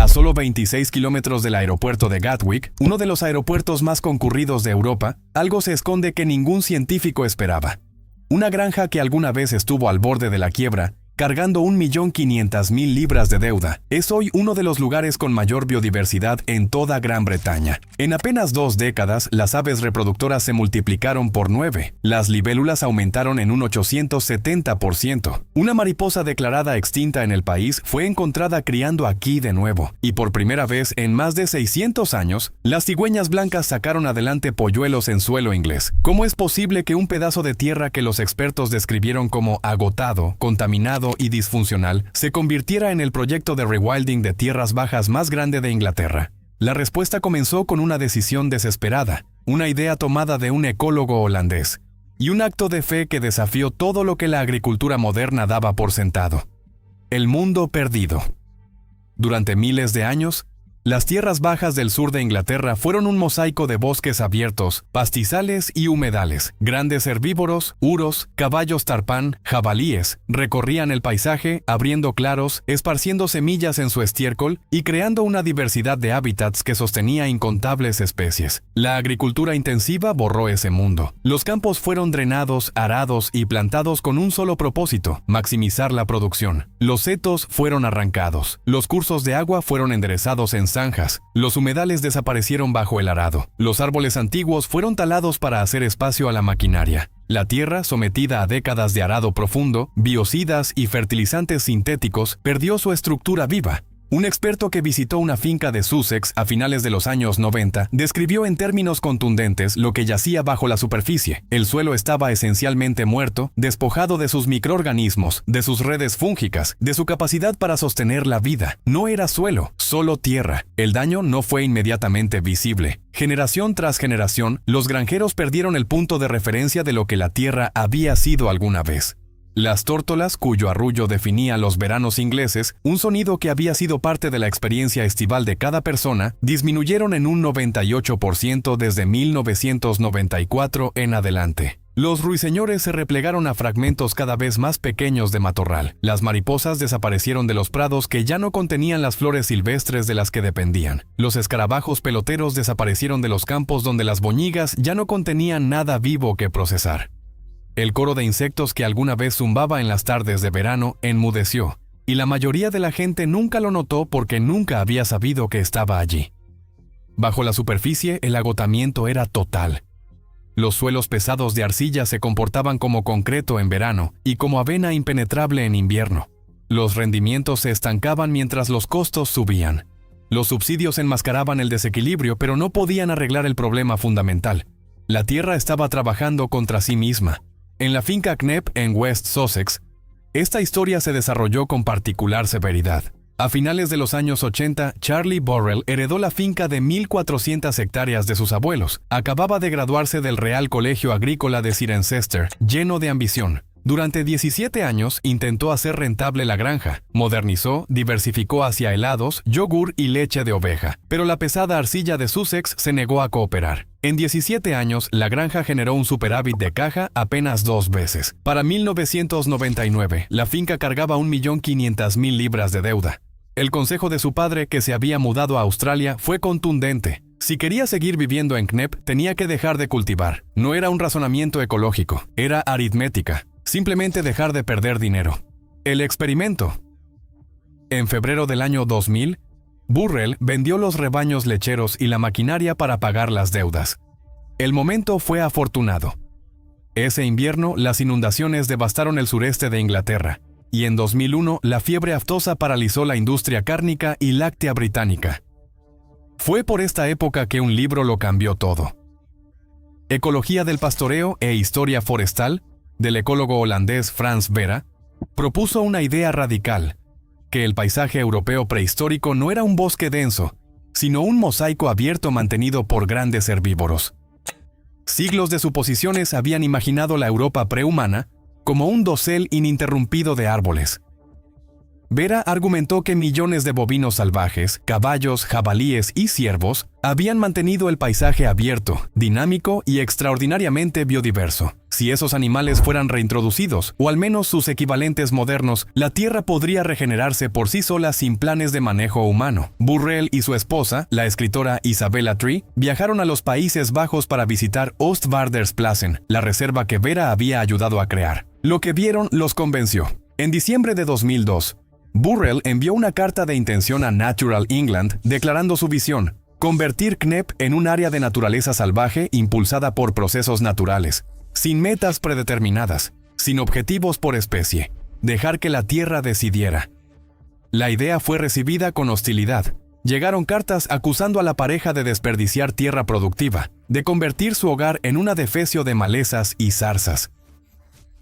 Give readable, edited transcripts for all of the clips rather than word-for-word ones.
A solo 26 kilómetros del aeropuerto de Gatwick, uno de los aeropuertos más concurridos de Europa, algo se esconde que ningún científico esperaba. Una granja que alguna vez estuvo al borde de la quiebra, cargando 1.500.000 libras de deuda, es hoy uno de los lugares con mayor biodiversidad en toda Gran Bretaña. En apenas 2 décadas, las aves reproductoras se multiplicaron por 9. Las libélulas aumentaron en un 870%. Una mariposa declarada extinta en el país fue encontrada criando aquí de nuevo. Y por primera vez en más de 600 años, las cigüeñas blancas sacaron adelante polluelos en suelo inglés. ¿Cómo es posible que un pedazo de tierra que los expertos describieron como agotado, contaminado y disfuncional se convirtiera en el proyecto de rewilding de tierras bajas más grande de Inglaterra? La respuesta comenzó con una decisión desesperada, una idea tomada de un ecólogo holandés, y un acto de fe que desafió todo lo que la agricultura moderna daba por sentado. El mundo perdido. Durante miles de años, las tierras bajas del sur de Inglaterra fueron un mosaico de bosques abiertos, pastizales y humedales. Grandes herbívoros, uros, caballos tarpán, jabalíes, recorrían el paisaje, abriendo claros, esparciendo semillas en su estiércol y creando una diversidad de hábitats que sostenía incontables especies. La agricultura intensiva borró ese mundo. Los campos fueron drenados, arados y plantados con un solo propósito: maximizar la producción. Los setos fueron arrancados. Los cursos de agua fueron enderezados en zanjas. Los humedales desaparecieron bajo el arado. Los árboles antiguos fueron talados para hacer espacio a la maquinaria. La tierra, sometida a décadas de arado profundo, biocidas y fertilizantes sintéticos, perdió su estructura viva. Un experto que visitó una finca de Sussex a finales de los años 90 describió en términos contundentes lo que yacía bajo la superficie. El suelo estaba esencialmente muerto, despojado de sus microorganismos, de sus redes fúngicas, de su capacidad para sostener la vida. No era suelo, solo tierra. El daño no fue inmediatamente visible. Generación tras generación, los granjeros perdieron el punto de referencia de lo que la tierra había sido alguna vez. Las tórtolas, cuyo arrullo definía los veranos ingleses, un sonido que había sido parte de la experiencia estival de cada persona, disminuyeron en un 98% desde 1994 en adelante. Los ruiseñores se replegaron a fragmentos cada vez más pequeños de matorral. Las mariposas desaparecieron de los prados que ya no contenían las flores silvestres de las que dependían. Los escarabajos peloteros desaparecieron de los campos donde las boñigas ya no contenían nada vivo que procesar. El coro de insectos que alguna vez zumbaba en las tardes de verano enmudeció, y la mayoría de la gente nunca lo notó porque nunca había sabido que estaba allí. Bajo la superficie, el agotamiento era total. Los suelos pesados de arcilla se comportaban como concreto en verano y como avena impenetrable en invierno. Los rendimientos se estancaban mientras los costos subían. Los subsidios enmascaraban el desequilibrio, pero no podían arreglar el problema fundamental. La tierra estaba trabajando contra sí misma. En la finca Knepp, en West Sussex, esta historia se desarrolló con particular severidad. A finales de los años 80, Charlie Burrell heredó la finca de 1.400 hectáreas de sus abuelos. Acababa de graduarse del Real Colegio Agrícola de Cirencester, lleno de ambición. Durante 17 años intentó hacer rentable la granja. Modernizó, diversificó hacia helados, yogur y leche de oveja. Pero la pesada arcilla de Sussex se negó a cooperar. En 17 años, la granja generó un superávit de caja apenas 2 veces. Para 1999, la finca cargaba 1.500.000 libras de deuda. El consejo de su padre, que se había mudado a Australia, fue contundente. Si quería seguir viviendo en Knepp, tenía que dejar de cultivar. No era un razonamiento ecológico, era aritmética. Simplemente dejar de perder dinero. El experimento. En febrero del año 2000, Burrell vendió los rebaños lecheros y la maquinaria para pagar las deudas. El momento fue afortunado. Ese invierno, las inundaciones devastaron el sureste de Inglaterra, y en 2001 la fiebre aftosa paralizó la industria cárnica y láctea británica. Fue por esta época que un libro lo cambió todo. Ecología del pastoreo e historia forestal, del ecólogo holandés Frans Vera, propuso una idea radical: que el paisaje europeo prehistórico no era un bosque denso, sino un mosaico abierto mantenido por grandes herbívoros. Siglos de suposiciones habían imaginado la Europa prehumana como un dosel ininterrumpido de árboles. Vera argumentó que millones de bovinos salvajes, caballos, jabalíes y ciervos habían mantenido el paisaje abierto, dinámico y extraordinariamente biodiverso. Si esos animales fueran reintroducidos, o al menos sus equivalentes modernos, la Tierra podría regenerarse por sí sola sin planes de manejo humano. Burrell y su esposa, la escritora Isabella Tree, viajaron a los Países Bajos para visitar Oostvaardersplassen, la reserva que Vera había ayudado a crear. Lo que vieron los convenció. En diciembre de 2002, Burrell envió una carta de intención a Natural England declarando su visión: convertir Knep en un área de naturaleza salvaje impulsada por procesos naturales, sin metas predeterminadas, sin objetivos por especie, dejar que la Tierra decidiera. La idea fue recibida con hostilidad. Llegaron cartas acusando a la pareja de desperdiciar tierra productiva, de convertir su hogar en un adefesio de malezas y zarzas.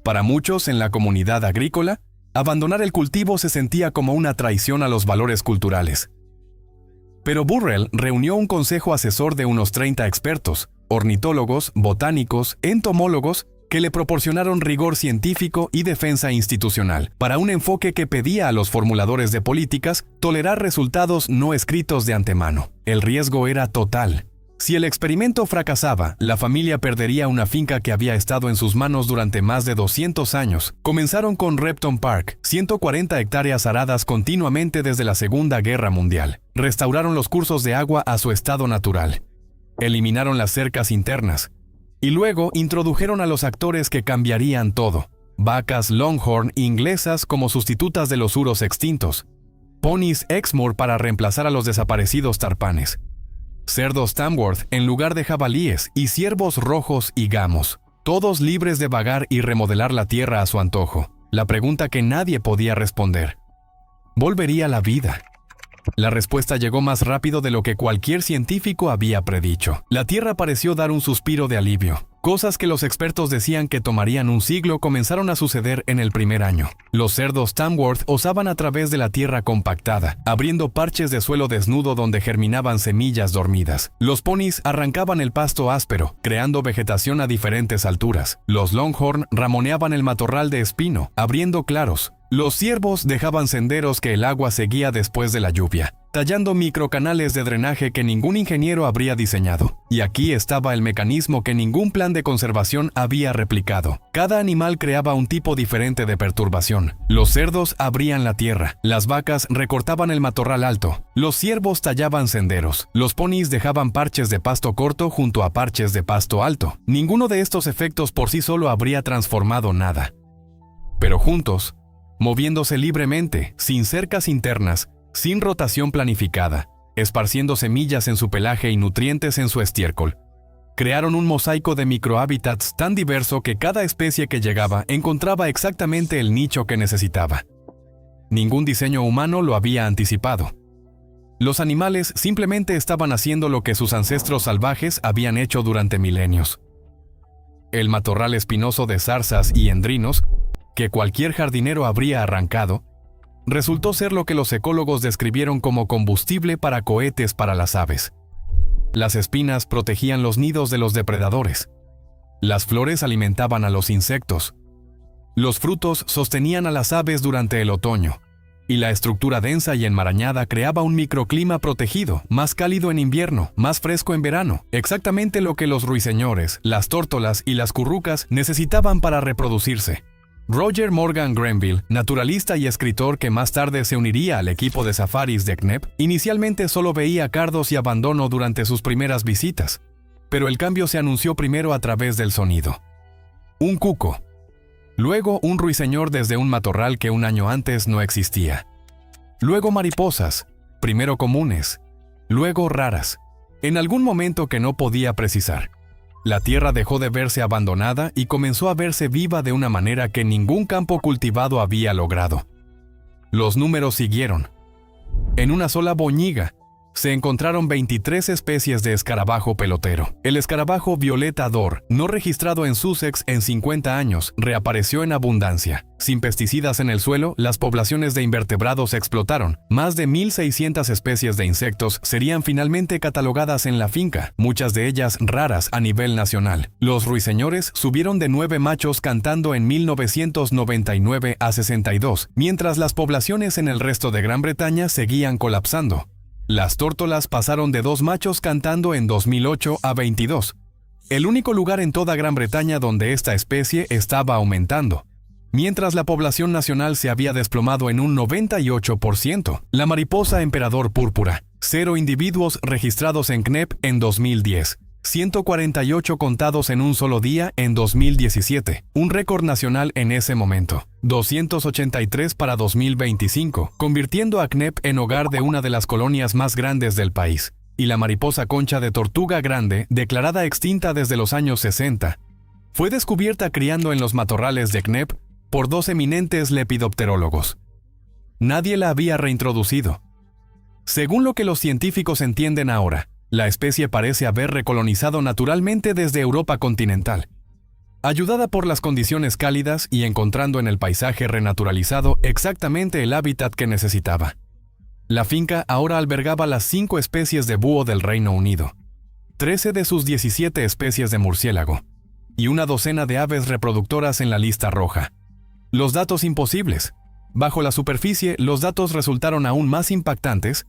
Para muchos en la comunidad agrícola, abandonar el cultivo se sentía como una traición a los valores culturales. Pero Burrell reunió un consejo asesor de unos 30 expertos, ornitólogos, botánicos, entomólogos, que le proporcionaron rigor científico y defensa institucional, para un enfoque que pedía a los formuladores de políticas tolerar resultados no escritos de antemano. El riesgo era total. Si el experimento fracasaba, la familia perdería una finca que había estado en sus manos durante más de 200 años. Comenzaron con Repton Park, 140 hectáreas aradas continuamente desde la Segunda Guerra Mundial. Restauraron los cursos de agua a su estado natural. Eliminaron las cercas internas. Y luego introdujeron a los actores que cambiarían todo. Vacas Longhorn inglesas como sustitutas de los uros extintos. Ponis Exmoor para reemplazar a los desaparecidos tarpanes. Cerdos Tamworth en lugar de jabalíes y ciervos rojos y gamos, todos libres de vagar y remodelar la tierra a su antojo. La pregunta que nadie podía responder: ¿volvería la vida? La respuesta llegó más rápido de lo que cualquier científico había predicho. La Tierra pareció dar un suspiro de alivio. Cosas que los expertos decían que tomarían un siglo comenzaron a suceder en el primer año. Los cerdos Tamworth osaban a través de la tierra compactada, abriendo parches de suelo desnudo donde germinaban semillas dormidas. Los ponis arrancaban el pasto áspero, creando vegetación a diferentes alturas. Los Longhorn ramoneaban el matorral de espino, abriendo claros. Los ciervos dejaban senderos que el agua seguía después de la lluvia, tallando microcanales de drenaje que ningún ingeniero habría diseñado. Y aquí estaba el mecanismo que ningún plan de conservación había replicado. Cada animal creaba un tipo diferente de perturbación. Los cerdos abrían la tierra, las vacas recortaban el matorral alto, los ciervos tallaban senderos, los ponis dejaban parches de pasto corto junto a parches de pasto alto. Ninguno de estos efectos por sí solo habría transformado nada. Pero juntos, moviéndose libremente, sin cercas internas, sin rotación planificada, esparciendo semillas en su pelaje y nutrientes en su estiércol, crearon un mosaico de microhábitats tan diverso que cada especie que llegaba encontraba exactamente el nicho que necesitaba. Ningún diseño humano lo había anticipado. Los animales simplemente estaban haciendo lo que sus ancestros salvajes habían hecho durante milenios. El matorral espinoso de zarzas y endrinos, que cualquier jardinero habría arrancado, resultó ser lo que los ecólogos describieron como combustible para cohetes para las aves. Las espinas protegían los nidos de los depredadores. Las flores alimentaban a los insectos. Los frutos sostenían a las aves durante el otoño. Y la estructura densa y enmarañada creaba un microclima protegido, más cálido en invierno, más fresco en verano, exactamente lo que los ruiseñores, las tórtolas y las currucas necesitaban para reproducirse. Roger Morgan Grenville, naturalista y escritor que más tarde se uniría al equipo de safaris de Knep, inicialmente solo veía cardos y abandono durante sus primeras visitas, pero el cambio se anunció primero a través del sonido. Un cuco. Luego un ruiseñor desde un matorral que un año antes no existía. Luego mariposas, primero comunes, luego raras, en algún momento que no podía precisar. La tierra dejó de verse abandonada y comenzó a verse viva de una manera que ningún campo cultivado había logrado. Los números siguieron. En una sola boñiga, se encontraron 23 especies de escarabajo pelotero. El escarabajo violeta d'or, no registrado en Sussex en 50 años, reapareció en abundancia. Sin pesticidas en el suelo, las poblaciones de invertebrados explotaron. Más de 1.600 especies de insectos serían finalmente catalogadas en la finca, muchas de ellas raras a nivel nacional. Los ruiseñores subieron de 9 machos cantando en 1999 a 62, mientras las poblaciones en el resto de Gran Bretaña seguían colapsando. Las tórtolas pasaron de 2 machos cantando en 2008 a 22. el único lugar en toda Gran Bretaña donde esta especie estaba aumentando. Mientras la población nacional se había desplomado en un 98%. La mariposa emperador púrpura, 0 individuos registrados en CNEP en 2010. 148 contados en un solo día en 2017, un récord nacional en ese momento. 283 para 2025, convirtiendo a CNEP en hogar de una de las colonias más grandes del país. Y la mariposa concha de tortuga grande, declarada extinta desde los años 60, fue descubierta criando en los matorrales de CNEP por 2 eminentes lepidopterólogos. Nadie la había reintroducido. Según lo que los científicos entienden ahora, la especie parece haber recolonizado naturalmente desde Europa continental, ayudada por las condiciones cálidas y encontrando en el paisaje renaturalizado exactamente el hábitat que necesitaba. La finca ahora albergaba las 5 especies de búho del Reino Unido, 13 de sus 17 especies de murciélago, y una docena de aves reproductoras en la lista roja. Los datos imposibles. Bajo la superficie, los datos resultaron aún más impactantes.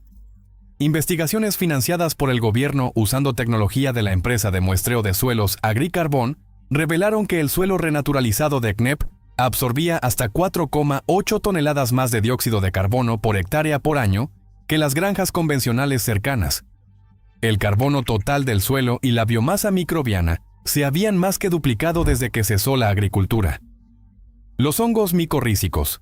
Investigaciones financiadas por el gobierno usando tecnología de la empresa de muestreo de suelos AgriCarbon revelaron que el suelo renaturalizado de CNEP absorbía hasta 4,8 toneladas más de dióxido de carbono por hectárea por año que las granjas convencionales cercanas. El carbono total del suelo y la biomasa microbiana se habían más que duplicado desde que cesó la agricultura. Los hongos micorrízicos,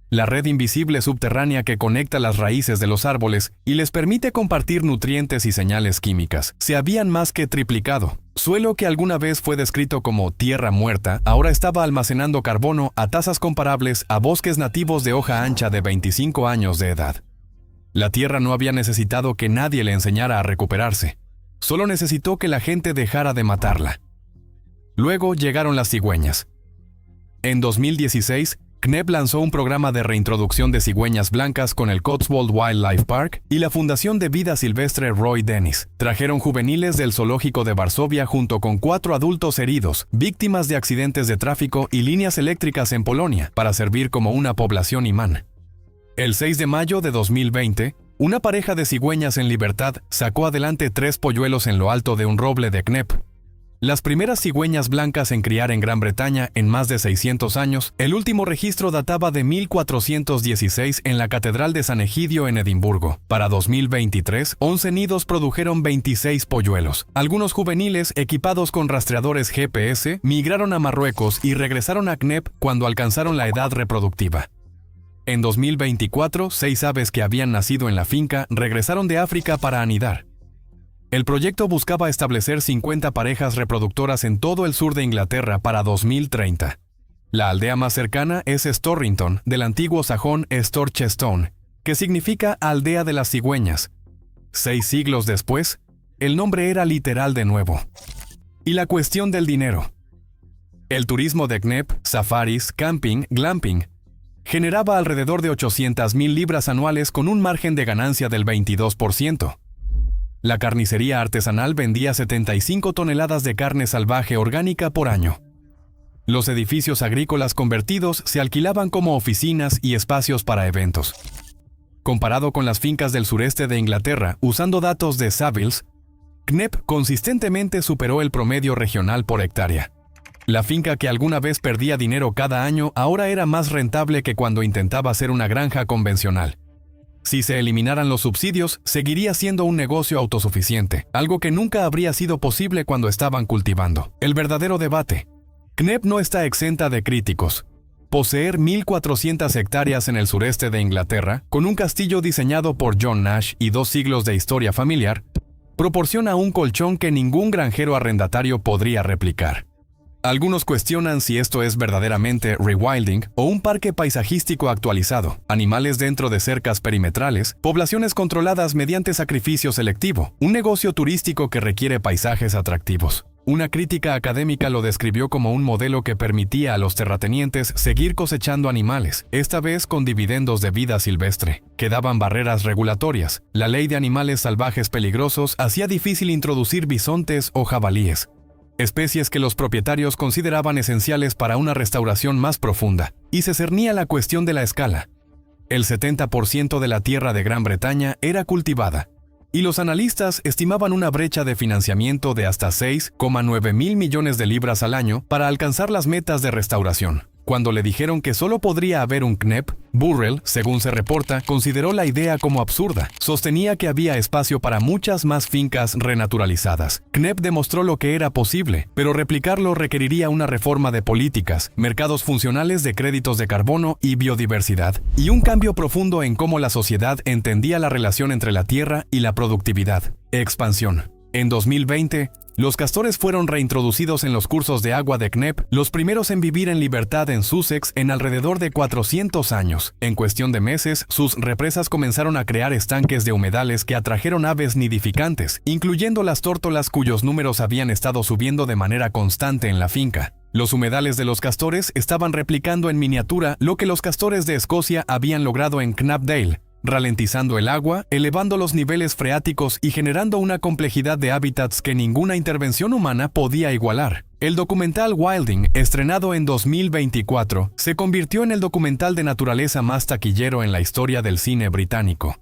la red invisible subterránea que conecta las raíces de los árboles y les permite compartir nutrientes y señales químicas, se habían más que triplicado. Suelo que alguna vez fue descrito como tierra muerta, ahora estaba almacenando carbono a tasas comparables a bosques nativos de hoja ancha de 25 años de edad. La tierra no había necesitado que nadie le enseñara a recuperarse, solo necesitó que la gente dejara de matarla. Luego llegaron las cigüeñas. En 2016, CNEP lanzó un programa de reintroducción de cigüeñas blancas con el Cotswold Wildlife Park y la Fundación de Vida Silvestre Roy Dennis. Trajeron juveniles del zoológico de Varsovia junto con 4 adultos heridos, víctimas de accidentes de tráfico y líneas eléctricas en Polonia, para servir como una población imán. El 6 de mayo de 2020, una pareja de cigüeñas en libertad sacó adelante 3 polluelos en lo alto de un roble de CNEP. Las primeras cigüeñas blancas en criar en Gran Bretaña en más de 600 años, el último registro databa de 1416 en la Catedral de San Egidio en Edimburgo. Para 2023, 11 nidos produjeron 26 polluelos. Algunos juveniles, equipados con rastreadores GPS, migraron a Marruecos y regresaron a CNEP cuando alcanzaron la edad reproductiva. En 2024, 6 aves que habían nacido en la finca regresaron de África para anidar. El proyecto buscaba establecer 50 parejas reproductoras en todo el sur de Inglaterra para 2030. La aldea más cercana es Storrington, del antiguo sajón Storchestone, que significa aldea de las cigüeñas. 6 siglos después, el nombre era literal de nuevo. Y la cuestión del dinero. El turismo de CNEP, safaris, camping, glamping, generaba alrededor de 800,000 libras anuales con un margen de ganancia del 22%. La carnicería artesanal vendía 75 toneladas de carne salvaje orgánica por año. Los edificios agrícolas convertidos se alquilaban como oficinas y espacios para eventos. Comparado con las fincas del sureste de Inglaterra, usando datos de Savills, CNEP consistentemente superó el promedio regional por hectárea. La finca que alguna vez perdía dinero cada año ahora era más rentable que cuando intentaba ser una granja convencional. Si se eliminaran los subsidios, seguiría siendo un negocio autosuficiente, algo que nunca habría sido posible cuando estaban cultivando. El verdadero debate. CNEP no está exenta de críticos. Poseer 1,400 hectáreas en el sureste de Inglaterra, con un castillo diseñado por John Nash y 2 siglos de historia familiar, proporciona un colchón que ningún granjero arrendatario podría replicar. Algunos cuestionan si esto es verdaderamente rewilding o un parque paisajístico actualizado, animales dentro de cercas perimetrales, poblaciones controladas mediante sacrificio selectivo, un negocio turístico que requiere paisajes atractivos. Una crítica académica lo describió como un modelo que permitía a los terratenientes seguir cosechando animales, esta vez con dividendos de vida silvestre. Quedaban barreras regulatorias. La ley de animales salvajes peligrosos hacía difícil introducir bisontes o jabalíes, especies que los propietarios consideraban esenciales para una restauración más profunda, y se cernía la cuestión de la escala. El 70% de la tierra de Gran Bretaña era cultivada, y los analistas estimaban una brecha de financiamiento de hasta 6,9 mil millones de libras al año para alcanzar las metas de restauración. Cuando le dijeron que solo podría haber un CNEP, Burrell, según se reporta, consideró la idea como absurda. Sostenía que había espacio para muchas más fincas renaturalizadas. CNEP demostró lo que era posible, pero replicarlo requeriría una reforma de políticas, mercados funcionales de créditos de carbono y biodiversidad, y un cambio profundo en cómo la sociedad entendía la relación entre la tierra y la productividad. Expansión. En 2020, los castores fueron reintroducidos en los cursos de agua de CNEP, los primeros en vivir en libertad en Sussex en alrededor de 400 años. En cuestión de meses, sus represas comenzaron a crear estanques de humedales que atrajeron aves nidificantes, incluyendo las tórtolas cuyos números habían estado subiendo de manera constante en la finca. Los humedales de los castores estaban replicando en miniatura lo que los castores de Escocia habían logrado en Knapdale, ralentizando el agua, elevando los niveles freáticos y generando una complejidad de hábitats que ninguna intervención humana podía igualar. El documental Wilding, estrenado en 2024, se convirtió en el documental de naturaleza más taquillero en la historia del cine británico.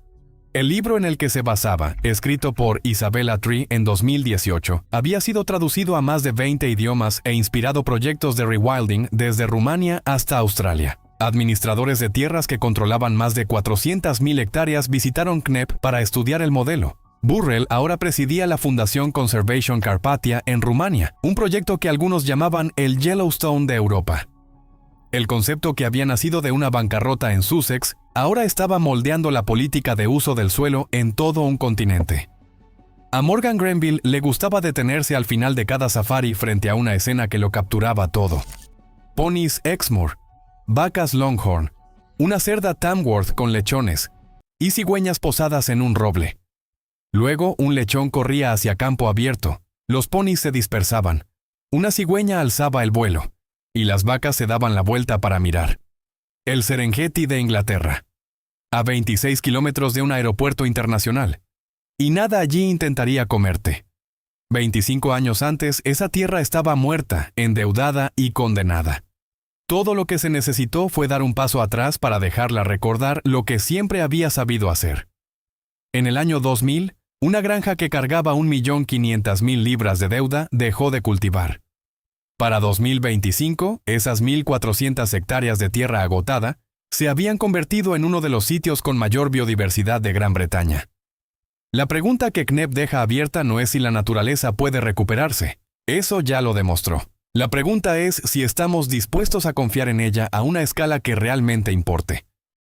El libro en el que se basaba, escrito por Isabella Tree en 2018, había sido traducido a más de 20 idiomas e inspirado proyectos de rewilding desde Rumania hasta Australia. Administradores de tierras que controlaban más de 400.000 hectáreas visitaron CNEP para estudiar el modelo. Burrell ahora presidía la Fundación Conservation Carpathia en Rumania, un proyecto que algunos llamaban el Yellowstone de Europa. El concepto que había nacido de una bancarrota en Sussex ahora estaba moldeando la política de uso del suelo en todo un continente. A Morgan Grenville le gustaba detenerse al final de cada safari frente a una escena que lo capturaba todo. Ponis Exmoor, vacas Longhorn, una cerda Tamworth con lechones y cigüeñas posadas en un roble. Luego un lechón corría hacia campo abierto, los ponis se dispersaban, una cigüeña alzaba el vuelo y las vacas se daban la vuelta para mirar. El Serengeti de Inglaterra, a 26 kilómetros de un aeropuerto internacional, y nada allí intentaría comerte. 25 años antes, esa tierra estaba muerta, endeudada y condenada. Todo lo que se necesitó fue dar un paso atrás para dejarla recordar lo que siempre había sabido hacer. En el año 2000, una granja que cargaba 1.500.000 libras de deuda dejó de cultivar. Para 2025, esas 1.400 hectáreas de tierra agotada se habían convertido en uno de los sitios con mayor biodiversidad de Gran Bretaña. La pregunta que CNEP deja abierta no es si la naturaleza puede recuperarse. Eso ya lo demostró. La pregunta es si estamos dispuestos a confiar en ella a una escala que realmente importe.